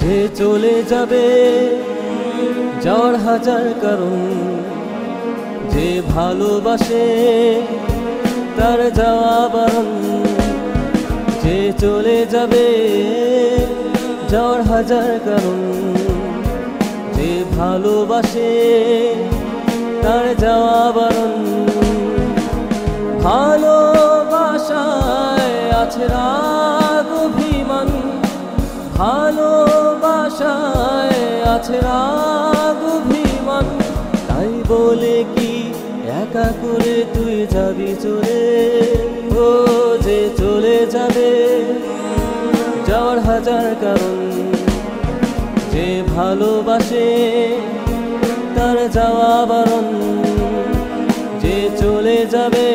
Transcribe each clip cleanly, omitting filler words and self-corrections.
যে চলে যাবে যাওয়ার হাজার কারণ, যে ভালোবাসে তার যাওয়া বারণ। যে চলে যাবে যাওয়ার হাজার কারণ, যে ভালোবাসে তার যাওয়া বারণ। ভালোবাসায় আছে রাগ অভিমান, ভালোবাসায় আছে রাগ অভিমান। তাই বলে কি একা করে তুই যাবি চলে? ও যে চলে যাবে যাওয়ার হাজার কারণ, যে ভালোবাসে তার যাওয়া বারণ। যে চলে যাবে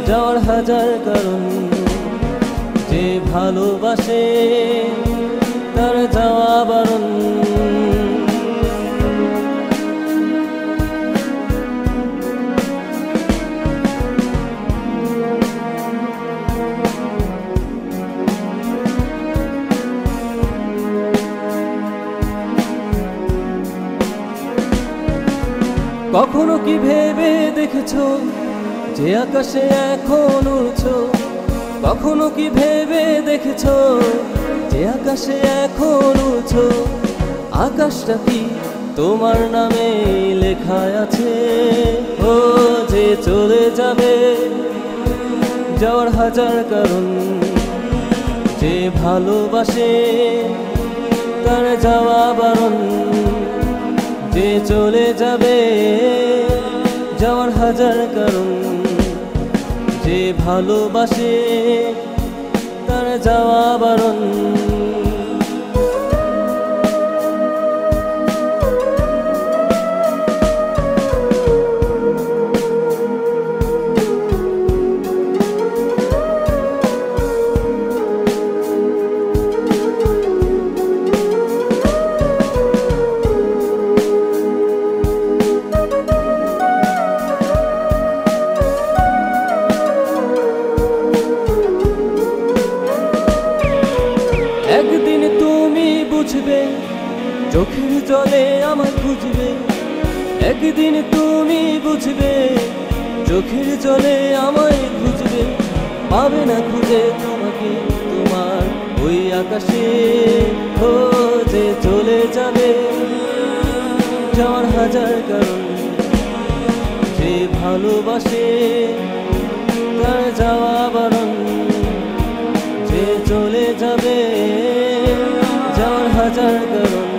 যাওয়ার হাজার কারণ, যে ভালোবাসে তার যাওয়া বারণ। কখনো কি ভেবে দেখেছো যে আকাশে এখন উড়ছো? কখনো কি ভেবে দেখেছো যে আকাশে এখন উড়ছো? আকাশটা কি তোমার নামে লেখা আছে? ও যে চলে যাবে যাওয়ার হাজার কারণ, যে ভালোবাসে তার যাওয়া বারণ। যে চলে যাবে যাওয়ার হাজার কারণ, যে ভালোবাসে তার যাওয়া বারণ। একদিন তুমি বুঝবে, চোখের জলে আমায় খুঁজবে। একদিন তুমি বুঝবে, চোখের জলে আমায় খুঁজবে। পাবে না খুঁজে তোমাকে তোমার ওই আকাশে। ও যে চলে যাবে যাওয়ার হাজার কারণ, যে ভালোবাসে তার যাওয়া বারণ। যে চলে যাবে যাওয়ার হাজার কারণ,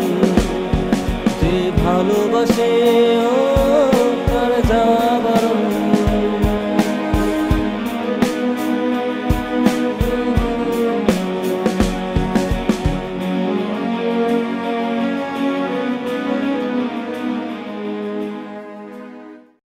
যে ভালোবাসে